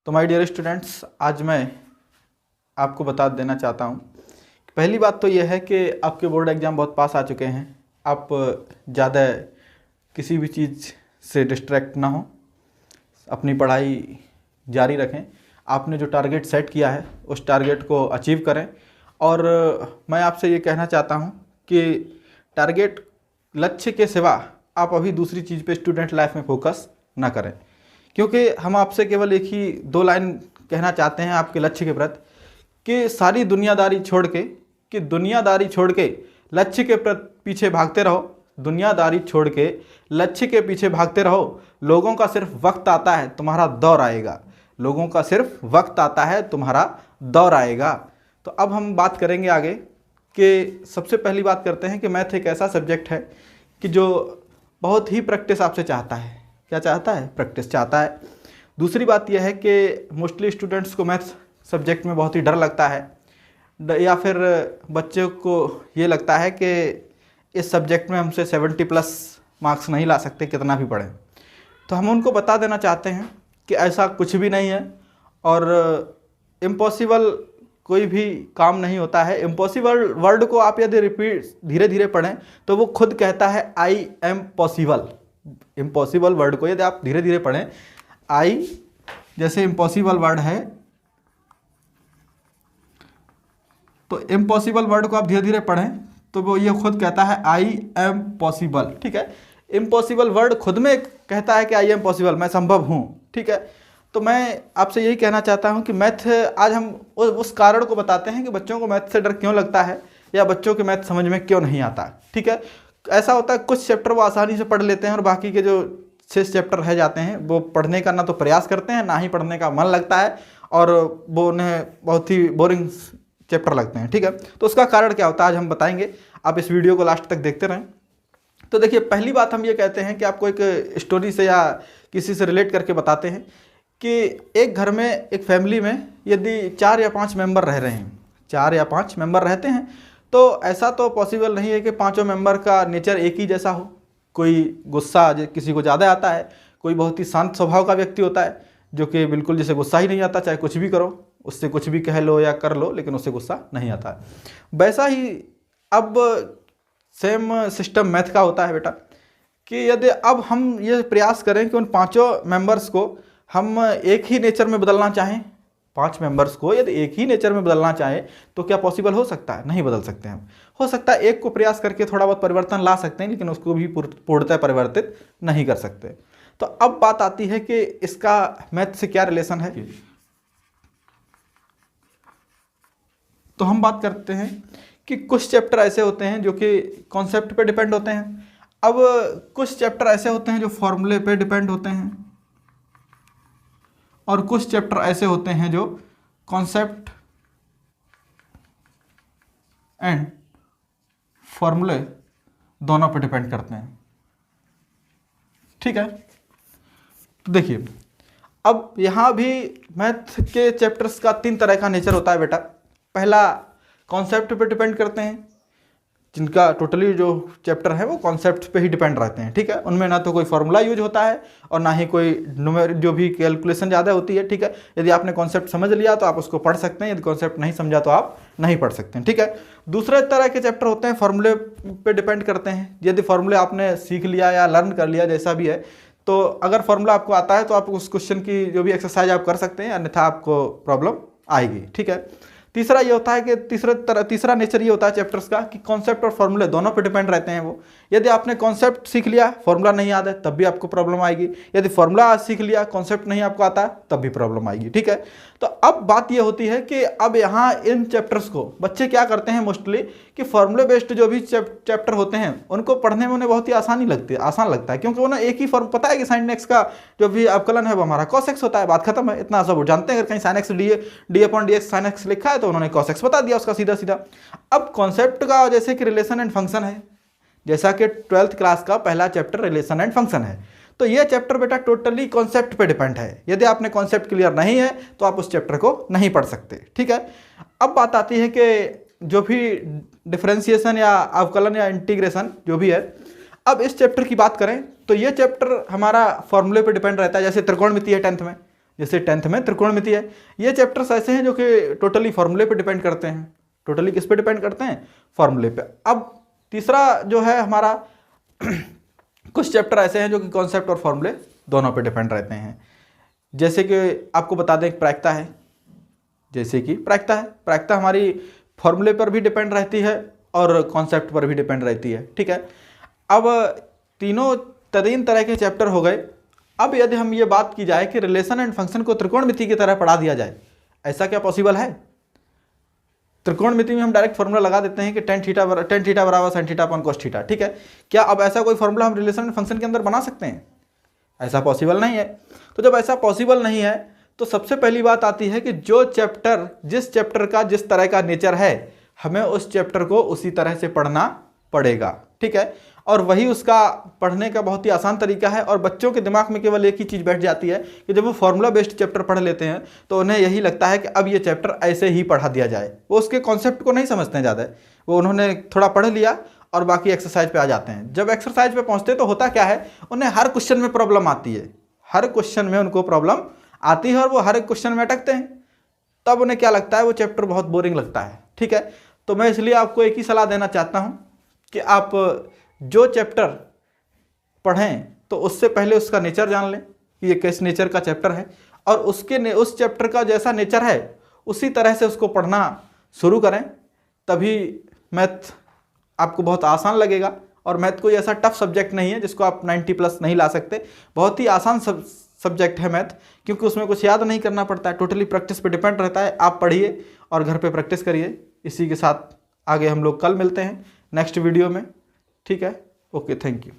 तो my dear students, आज मैं आपको बता देना चाहता हूँ। पहली बात तो यह है कि आपके बोर्ड एग्ज़ाम बहुत पास आ चुके हैं। आप ज़्यादा किसी भी चीज़ से डिस्ट्रैक्ट ना हो, अपनी पढ़ाई जारी रखें। आपने जो टारगेट सेट किया है उस टारगेट को अचीव करें। और मैं आपसे ये कहना चाहता हूँ कि टारगेट लक्ष्य के सिवा आप अभी दूसरी चीज़ पे स्टूडेंट लाइफ में फोकस ना करें, क्योंकि हम आपसे केवल एक ही दो लाइन कहना चाहते हैं आपके लक्ष्य के प्रति कि सारी दुनियादारी छोड़ के लक्ष्य के पीछे भागते रहो। दुनियादारी छोड़ के लक्ष्य के पीछे भागते रहो। लोगों का सिर्फ वक्त आता है, तुम्हारा दौर आएगा। लोगों का सिर्फ वक्त आता है, तुम्हारा दौर आएगा। तो अब हम बात करेंगे आगे कि सबसे पहली बात करते हैं कि मैथ एक ऐसा सब्जेक्ट है कि जो बहुत ही प्रैक्टिस आपसे चाहता है। क्या चाहता है? प्रैक्टिस चाहता है। दूसरी बात यह है कि मोस्टली स्टूडेंट्स को मैथ सब्जेक्ट में बहुत ही डर लगता है, या फिर बच्चों को ये लगता है कि इस सब्जेक्ट में हमसे 70+ मार्क्स नहीं ला सकते कितना भी पढ़ें। तो हम उनको बता देना चाहते हैं कि ऐसा कुछ भी नहीं है और इम्पॉसिबल कोई भी काम नहीं होता है। इम्पॉसिबल वर्ड को आप यदि रिपीट धीरे धीरे पढ़ें तो वो खुद कहता है I am possible. Impossible word को यदि आप धीरे धीरे पढ़ें, आई जैसे इम्पॉसिबल वर्ड है, तो इम्पॉसिबल वर्ड को आप धीरे धीरे पढ़ें तो वो ये खुद कहता है आई एम पॉसिबल। ठीक है, इम्पॉसिबल वर्ड खुद में कहता है कि आई एम पॉसिबल, मैं संभव हूँ। ठीक है, तो मैं आपसे यही कहना चाहता हूँ कि मैथ, आज हम उस कारण को बताते हैं कि बच्चों को मैथ से डर क्यों लगता है या बच्चों के मैथ समझ में क्यों नहीं आता। ठीक है, ऐसा होता है कुछ चैप्टर वो आसानी से पढ़ लेते हैं और बाकी के जो 6 चैप्टर रह जाते हैं वो पढ़ने का ना तो प्रयास करते हैं, ना ही पढ़ने का मन लगता है और वो उन्हें बहुत ही बोरिंग चैप्टर लगते हैं। ठीक है, तो उसका कारण क्या होता है आज हम बताएंगे। आप इस वीडियो को लास्ट तक देखते रहें। तो देखिए, पहली बात हम ये कहते हैं कि आपको एक स्टोरी से या किसी से रिलेट करके बताते हैं कि एक घर में, एक फैमिली में यदि 4 या 5 मेंबर रह रहे हैं, 4 या 5 मेंबर रहते हैं, तो ऐसा तो पॉसिबल नहीं है कि पाँचों मेंबर का नेचर एक ही जैसा हो। कोई गुस्सा किसी को ज़्यादा आता है, कोई बहुत ही शांत स्वभाव का व्यक्ति होता है जो कि बिल्कुल जैसे गुस्सा ही नहीं आता, चाहे कुछ भी करो, उससे कुछ भी कह लो या कर लो लेकिन उससे गुस्सा नहीं आता है। वैसा ही अब सेम सिस्टम मैथ का होता है बेटा, कि यदि अब हम ये प्रयास करें कि उन पाँचों मेंबर्स को हम एक ही नेचर में बदलना चाहें, 5 मेंबर्स को यदि एक ही नेचर में बदलना चाहें तो क्या पॉसिबल हो सकता है? नहीं बदल सकते हम। हो सकता है एक को प्रयास करके थोड़ा बहुत परिवर्तन ला सकते हैं, लेकिन उसको भी पूर्णतः परिवर्तित नहीं कर सकते। तो अब बात आती है कि इसका मैथ से क्या रिलेशन है। तो हम बात करते हैं कि कुछ चैप्टर ऐसे होते हैं जो कि कॉन्सेप्ट पे डिपेंड होते हैं। अब कुछ चैप्टर ऐसे होते हैं जो फॉर्मूले पे डिपेंड होते हैं और कुछ चैप्टर ऐसे होते हैं जो कॉन्सेप्ट एंड फॉर्मूले दोनों पे डिपेंड करते हैं। ठीक है, तो देखिए, अब यहाँ भी मैथ के चैप्टर्स का 3 तरह का नेचर होता है बेटा। पहला, कॉन्सेप्ट पे डिपेंड करते हैं, जिनका टोटली जो चैप्टर है वो कॉन्सेप्ट पे ही डिपेंड रहते हैं। ठीक है, उनमें ना तो कोई फार्मूला यूज होता है और ना ही कोई जो भी कैलकुलेशन ज़्यादा होती है। ठीक है, यदि आपने कॉन्सेप्ट समझ लिया तो आप उसको पढ़ सकते हैं, यदि कॉन्सेप्ट नहीं समझा तो आप नहीं पढ़ सकते हैं। ठीक है, दूसरे तरह के चैप्टर होते हैं फार्मूले पे डिपेंड करते हैं। यदि फार्मूले आपने सीख लिया या लर्न कर लिया जैसा भी है, तो अगर फार्मूला आपको आता है तो आप उस क्वेश्चन की जो भी एक्सरसाइज आप कर सकते हैं, अन्यथा आपको प्रॉब्लम आएगी। ठीक है, तीसरा ये होता है कि तीसरा नेचर ये होता है चैप्टर्स का कि कॉन्सेप्ट और फॉर्मूले दोनों पे डिपेंड रहते हैं वो। यदि आपने कॉन्सेप्ट सीख लिया, फॉर्मूला नहीं याद है, तब भी आपको प्रॉब्लम आएगी। यदि फॉर्मूला आज सीख लिया, कॉन्सेप्ट नहीं आपको आता है, तब भी प्रॉब्लम आएगी। ठीक है, तो अब बात ये होती है कि अब यहाँ इन चैप्टर्स को बच्चे क्या करते हैं मोस्टली कि फॉर्मूले बेस्ड जो भी चैप्टर होते हैं उनको पढ़ने में उन्हें बहुत ही आसान लगता है, क्योंकि उन्हें एक ही फॉर्म पता है कि साइन एक्स का जो भी अवकलन है वो हमारा कॉस एक्स होता है। बात खत्म है, इतना सब जानते हैं। अगर कहीं sine x D upon D x sine x लिखा है तो उन्होंने कॉस एक्स बता दिया उसका सीधा सीधा। अब कॉन्सेप्ट का जैसे कि रिलेशन एंड फंक्शन है, जैसा कि 12th क्लास का पहला चैप्टर रिलेशन एंड फंक्शन है, तो ये चैप्टर बेटा टोटली कॉन्सेप्ट पे डिपेंड है। यदि आपने कॉन्सेप्ट क्लियर नहीं है तो आप उस चैप्टर को नहीं पढ़ सकते। ठीक है, अब बात आती है कि जो भी डिफरेंशिएशन या अवकलन या इंटीग्रेशन जो भी है, अब इस चैप्टर की बात करें तो ये चैप्टर हमारा फॉर्मूले पे डिपेंड रहता है। जैसे त्रिकोणमिति है 10th में, जैसे 10th में त्रिकोणमिति है। ये चैप्टर्स ऐसे हैं जो कि टोटली फॉर्मूले पे डिपेंड करते हैं। टोटली किस पे डिपेंड करते हैं? फॉर्मूले पे। अब तीसरा जो है हमारा कुछ चैप्टर ऐसे हैं जो कि कॉन्सेप्ट और फॉर्मूले दोनों पे डिपेंड रहते हैं। जैसे कि आपको बता दें प्रायिकता है, जैसे कि प्रायिकता है, प्रायिकता हमारी फॉर्मूले पर भी डिपेंड रहती है और कॉन्सेप्ट पर भी डिपेंड रहती है। ठीक है, अब तीनों 3 तरह के चैप्टर हो गए। अब यदि हम ये बात की जाए कि रिलेशन एंड फंक्शन को त्रिकोणमिति की तरह पढ़ा दिया जाए, ऐसा क्या पॉसिबल है? त्रिकोणमिति में हम डायरेक्ट फॉर्मूला लगा देते हैं कि tan थीटा बराबर sin theta upon cos theta. ठीक है, क्या अब ऐसा कोई फॉर्मूला हम रिलेशन एंड फंक्शन के अंदर बना सकते हैं? ऐसा पॉसिबल नहीं है। तो जब ऐसा पॉसिबल नहीं है तो सबसे पहली बात आती है कि जिस चैप्टर का जिस तरह का नेचर है, हमें उस चैप्टर को उसी तरह से पढ़ना पड़ेगा। ठीक है, और वही उसका पढ़ने का बहुत ही आसान तरीका है। और बच्चों के दिमाग में केवल एक ही चीज़ बैठ जाती है कि जब वो फॉर्मूला बेस्ड चैप्टर पढ़ लेते हैं तो उन्हें यही लगता है कि अब ये चैप्टर ऐसे ही पढ़ा दिया जाए। वो उसके कॉन्सेप्ट को नहीं समझते हैं ज़्यादा, वो उन्होंने थोड़ा पढ़ लिया और बाकी एक्सरसाइज पे आ जाते हैं। जब एक्सरसाइज पे पहुँचते तो होता क्या है, उन्हें हर क्वेश्चन में प्रॉब्लम आती है, हर क्वेश्चन में उनको प्रॉब्लम आती है और वो हर एक क्वेश्चन में अटकते हैं। तब उन्हें क्या लगता है, वो चैप्टर बहुत बोरिंग लगता है। ठीक है, तो मैं इसलिए आपको एक ही सलाह देना चाहता हूँ कि आप जो चैप्टर पढ़ें तो उससे पहले उसका नेचर जान लें कि ये किस नेचर का चैप्टर है, और उस चैप्टर का जैसा नेचर है उसी तरह से उसको पढ़ना शुरू करें। तभी मैथ आपको बहुत आसान लगेगा। और मैथ कोई ऐसा टफ सब्जेक्ट नहीं है जिसको आप 90+ नहीं ला सकते। बहुत ही आसान सब्जेक्ट है मैथ, क्योंकि उसमें कुछ याद नहीं करना पड़ता है, टोटली प्रैक्टिस पे डिपेंड रहता है। आप पढ़िए और घर पे प्रैक्टिस करिए। इसी के साथ आगे हम लोग कल मिलते हैं नेक्स्ट वीडियो में। ठीक है, ओके, थैंक यू।